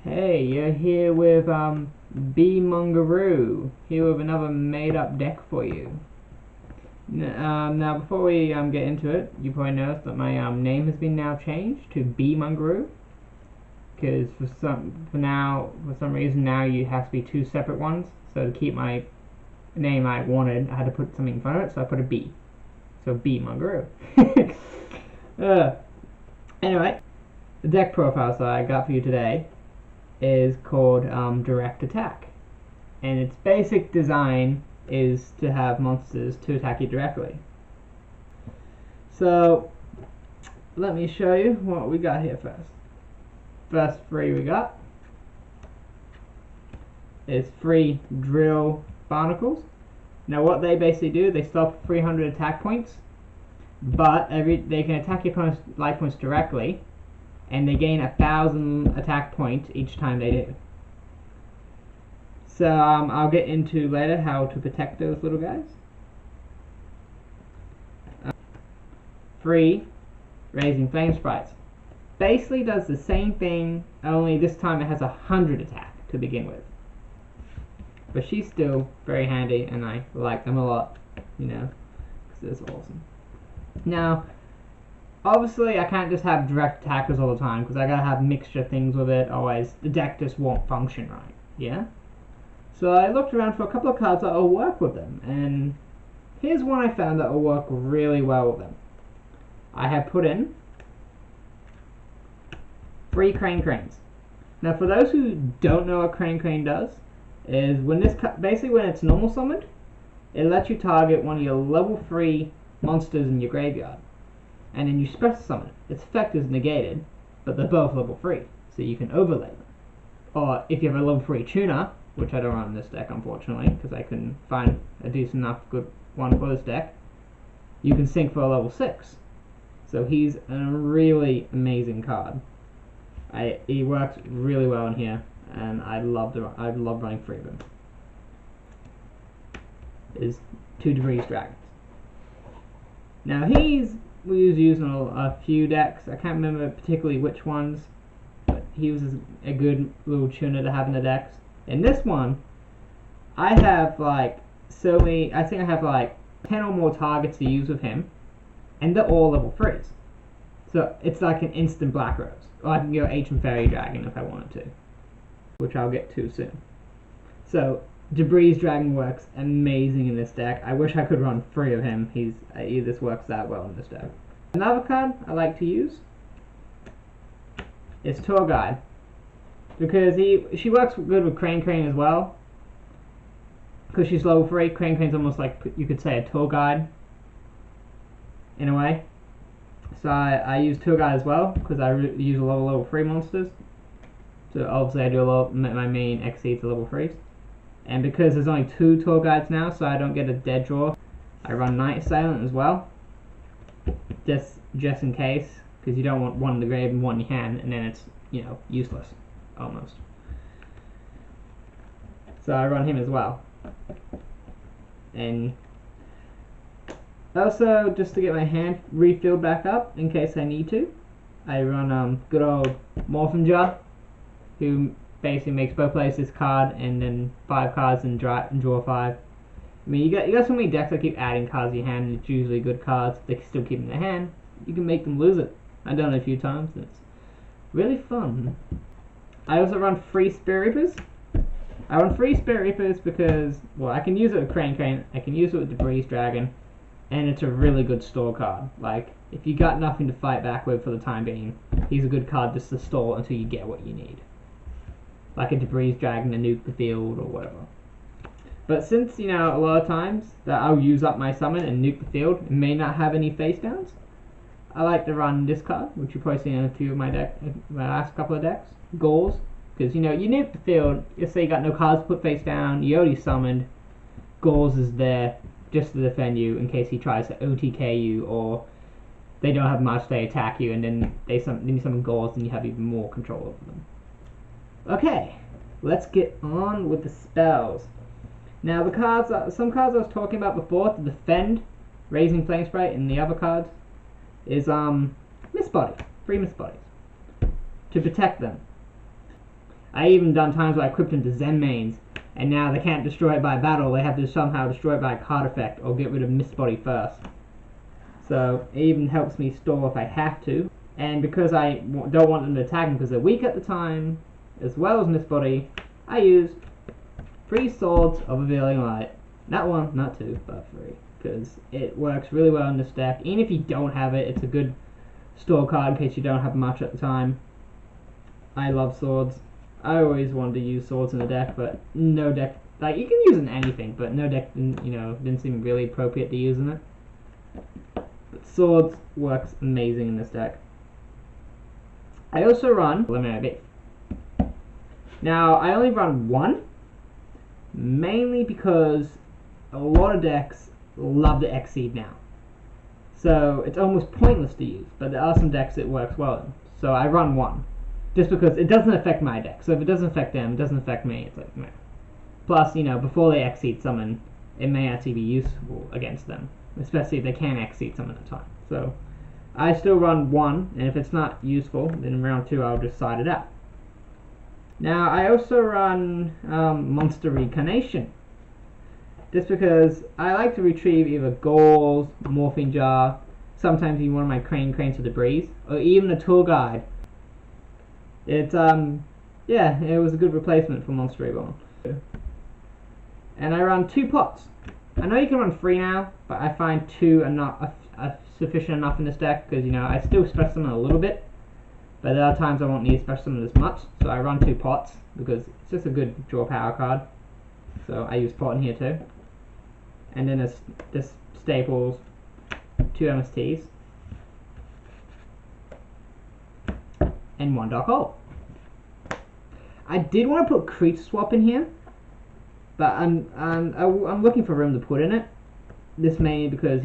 Hey, you're here with B Mungaroo, here with another made-up deck for you. Now, before we get into it, you probably noticed that my name has been now changed to B Mungaroo, because for some reason now you have to be two separate ones. So to keep my name I wanted, I had to put something in front of it, so I put a B. So B Mungaroo. Anyway, the deck profile that I got for you today is called Direct Attack, and its basic design is to have monsters to attack you directly. So let me show you what we got here first. First three we got is 3 drill barnacles. Now what they basically do, they stop 300 attack points, but they can attack your opponent's life points directly, and they gain 1,000 attack points each time they do. So I'll get into later how to protect those little guys. 3 Raising Flame Sprites. Basically does the same thing, only this time it has 100 attack to begin with. But she's still very handy, and I like them a lot, because it's awesome. Now, obviously I can't just have direct attackers all the time, because I gotta have mixture things with it, otherwise the deck just won't function right, yeah? So I looked around for a couple of cards that will work with them, and here's one I found that will work really well with them. I have put in 3 Crane Cranes. Now for those who don't know what Crane Crane does, is when basically when it's normal summoned, it lets you target one of your level 3 monsters in your graveyard, and then you special summon it. Its effect is negated, but they're both level 3, so you can overlay them. Or if you have a level 3 tuner, which I don't run in this deck unfortunately, because I couldn't find a decent enough good one for this deck, you can sync for a level 6. So he's a really amazing card. He works really well in here, and I love running 3 of him. Is 2 Debris Dragons. Now we was using a few decks. I can't remember particularly which ones, but he was a good little tuner to have in the decks. In this one, I have I think I have 10 or more targets to use with him, and they're all level 3s. So it's like an instant Black Rose. Or I can go Ancient Fairy Dragon if I wanted to, which I'll get to soon. So Debris Dragon works amazing in this deck. I wish I could run 3 of him. He just works that well in this deck. Another card I like to use is Tour Guide, because she works good with Crane Crane as well. Because she's level 3, Crane Crane's almost like, you could say, a tour guide in a way. So I use Tour Guide as well, because I use a lot of level 3 monsters. So obviously I do a lot, my main exceeds the level 3s. And because there's only 2 Tour Guides now, so I don't get a dead draw, I run Night Assailant as well. Just in case, because you don't want one in the grave and one in your hand, and then it's, useless, almost. So I run him as well. And also, just to get my hand refilled back up, in case I need to, I run good old Morphinja, who basically makes both plays this card and then 5 cards and draw 5. I mean, you got so many decks that keep adding cards to your hand, and it's usually good cards. They can still keep them in their hand. You can make them lose it. I've done it a few times, and it's really fun. I also run 3 Spirit Reapers. I run 3 Spirit Reapers because, well, I can use it with Crane Crane, I can use it with Debris Dragon, and it's a really good store card. Like, if you got nothing to fight back with for the time being, he's a good card just to store until you get what you need. Like a Debris Dragon to nuke the field or whatever. But since, a lot of times that I'll use up my summon and nuke the field and may not have any face downs, I like to run this card, which you've probably seen in a few of my last couple of decks, Ghouls. Because, you nuke the field, let's say you got no cards to put face down, you already summoned, Ghouls is there just to defend you in case he tries to OTK you, or they don't have much, they attack you, and then you summon Ghouls and you have even more control over them. Okay, let's get on with the spells. Now the cards, some cards I was talking about before to defend Raising Flame Sprite, and the other cards is Mist Body, 3 Mist Bodies, to protect them. I even done times where I equipped them to Zen mains, and now they can't destroy it by battle, they have to somehow destroy it by a card effect, or get rid of Mist Body first. So it even helps me stall if I have to. And because I don't want them to attack them because they're weak at the time, as well as Mist Body, I used 3 Swords of Revealing Light. Not 1, not 2, but 3. Because it works really well in this deck. Even if you don't have it, it's a good store card in case you don't have much at the time. I love swords. I always wanted to use swords in the deck, but no deck, like, you can use it in anything, but no deck didn't seem really appropriate to use in it. But swords works amazing in this deck. I also run Eliminate Beast. Now, I only run 1, mainly because a lot of decks love the Exceed now. So it's almost pointless to use, but there are some decks it works well in. So I run 1, just because it doesn't affect my deck. So if it doesn't affect them, it doesn't affect me. It's like, meh. Plus, before they Exceed summon, it may actually be useful against them, especially if they can Exceed summon at a time. So I still run 1, and if it's not useful, then in round 2 I'll just side it out. Now I also run Monster Reincarnation, just because I like to retrieve either Ghouls, Morphing Jar, sometimes even one of my Cranes of Debris, or even a Tour Guide. It's yeah, it was a good replacement for Monster Reborn. And I run 2 pots. I know you can run 3 now, but I find 2 are not sufficient enough in this deck, because I still Special Summon a little bit, but there are times I won't need Special Summon as much, so I run 2 pots, because it's just a good draw power card. So I use pot in here too. And then there's just staples, 2 MSTs, and 1 Dark Hole. I did want to put Creature Swap in here, but I'm looking for room to put in it. This mainly because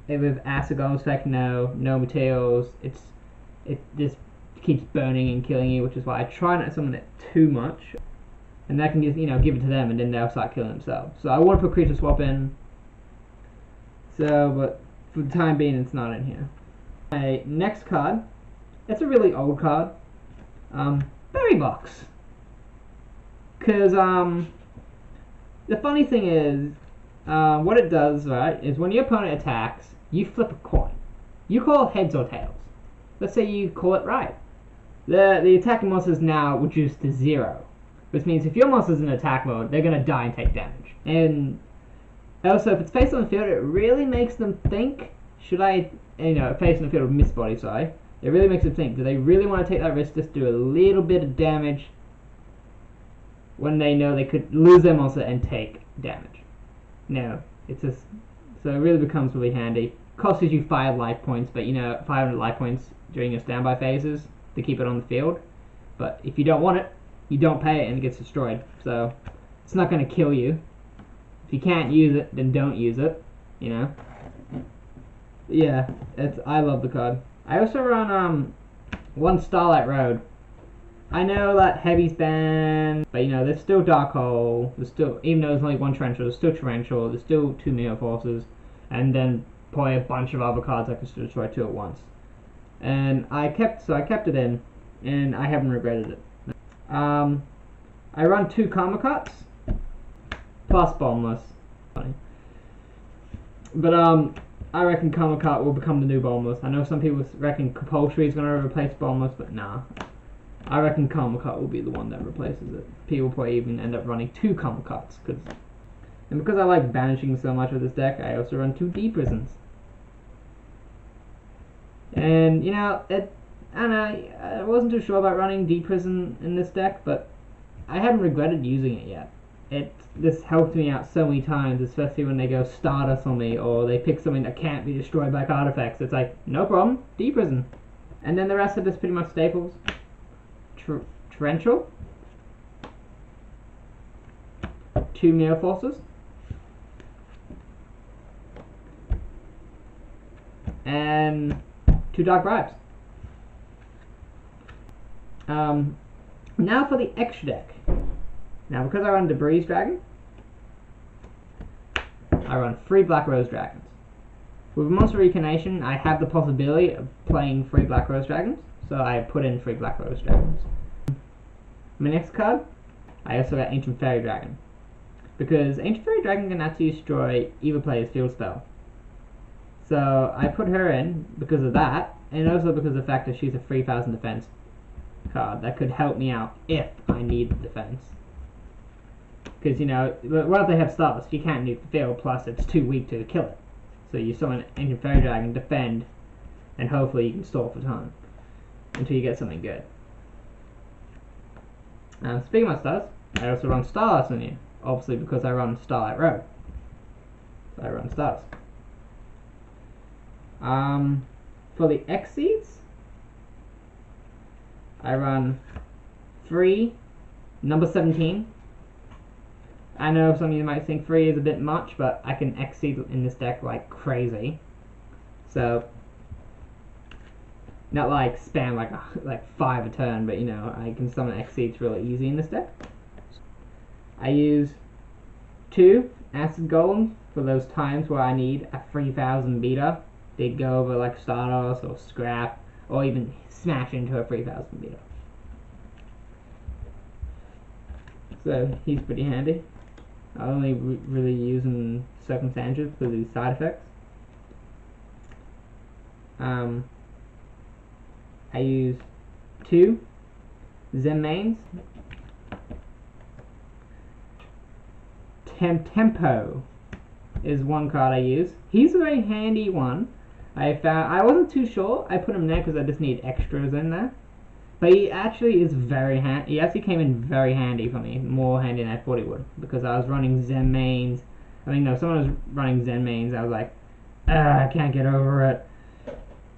with Acid Golem's effect, no materials, it just keeps burning and killing you, which is why I try not to summon it too much. And that can just, give it to them, and then they'll start killing themselves. So I want to put Creature Swap in. So, but for the time being, it's not in here. My next card, it's a really old card. Berry Box. Because, the funny thing is, what it does, right, is when your opponent attacks, you flip a coin. You call heads or tails. Let's say you call it right. The attacking monster is now reduced to 0. Which means if your monster's in attack mode, they're going to die and take damage. And also, if it's faced on the field, it really makes them think, should I, face on the field with Mist Body, sorry. It really makes them think, do they really want to take that risk, just do a little bit of damage when they know they could lose their monster and take damage? No, it's just, so it really becomes really handy. Costs you 5 life points, but 500 life points during your standby phases to keep it on the field. But if you don't want it, you don't pay it and it gets destroyed. So it's not going to kill you. If you can't use it, then don't use it. Yeah, I love the card. I also run 1 Starlight Road. I know that Heavy's banned, but there's still Dark Hole. There's still, even though there's only 1 Torrential, there's still Torrential. There's still 2 Neo Forces, and then probably a bunch of other cards I can still destroy 2 at once. And I kept it in, and I haven't regretted it. I run 2 Karma Cuts plus Bombless. Funny. But I reckon Karma Cut will become the new Bombless. I know some people reckon Compulsory is going to replace Bombless, but nah. I reckon Karma Cut will be the one that replaces it. People probably even end up running 2 Karma Cuts. And because I like banishing so much with this deck, I also run 2 Deep Prisons. And, I don't know, I wasn't too sure about running Deep Prison in this deck, but I haven't regretted using it yet. This helped me out so many times, especially when they go Stardust on me, or they pick something that can't be destroyed by card effects. It's like, no problem, Deep Prison. And then the rest of this pretty much staples. Torrential, 2 Neo Forces, and 2 Dark Bribes. Now for the extra deck. Now because I run Debris Dragon, I run 3 Black Rose Dragons. With Monster Reincarnation, I have the possibility of playing 3 Black Rose Dragons, so I put in 3 Black Rose Dragons. My next card, I also got Ancient Fairy Dragon. Because Ancient Fairy Dragon can actually destroy either player's field spell. So I put her in because of that, and also because of the fact that she's a 3000 defense card that could help me out if I need the defense. Because, you know, while they have stars, you can't nuke the field, plus it's too weak to kill it. So you summon Ancient Fairy Dragon, defend, and hopefully you can stall for time until you get something good. Speaking of stars, I also run stars in here, obviously because I run Starlight Road. So I run stars. For the Xyz, I run 3, number 17. I know some of you might think 3 is a bit much, but I can Xyz in this deck like crazy. So, not like spam like 5 a turn, but you know, I can summon Xyz really easy in this deck. I use 2 Acid Golems for those times where I need a 3000 beater. They go over like Stardust or Scrap, or even smash into a 3000 beater. So he's pretty handy. I only really use him in circumstances because of these side effects. I use 2 Zenmaines. Tempo is one card I use. He's a very handy one. I wasn't too sure. I put him there because I just need extras in there. But he actually is very handy. He actually came in very handy for me. More handy than I thought he would. Because I was running Zenmaines. I mean, no, someone was running Zenmaines. I was like, I can't get over it.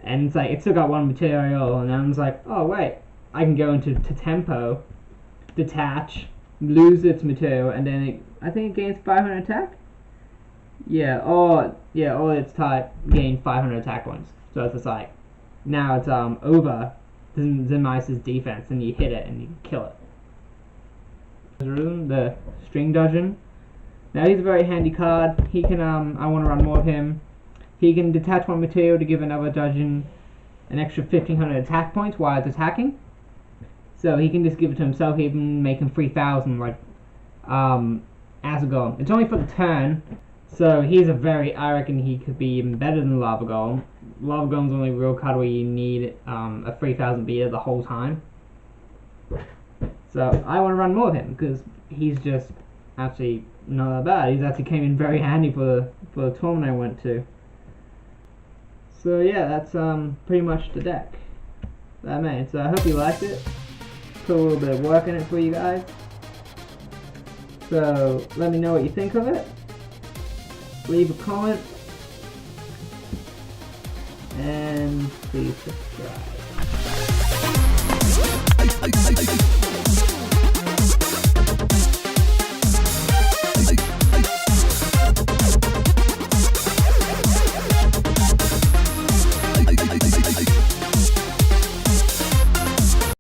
And it's like, it still got 1 material. And I was like, oh, wait. I can go into Tempo, detach, lose its material, and then I think it gains 500 attack? Or its type gain 500 attack points. So it's just like, now it's over Zenmai's defense, and you hit it and you kill it. The String Dungeon. Now he's a very handy card. He can I want to run more of him. He can detach 1 material to give another dungeon an extra 1500 attack points while it's attacking. So he can just give it to himself, even make him 3000 like Acid Golem. It's only for the turn. So he's I reckon he could be even better than Lava Golem. Lava Golem's only real card where you need a 3000 beater the whole time. So I want to run more of him because he's just actually not that bad. He's actually came in very handy for the tournament I went to. So yeah, that's pretty much the deck that I made. So I hope you liked it. Put a little bit of work in it for you guys. So let me know what you think of it. Leave a comment, and please subscribe.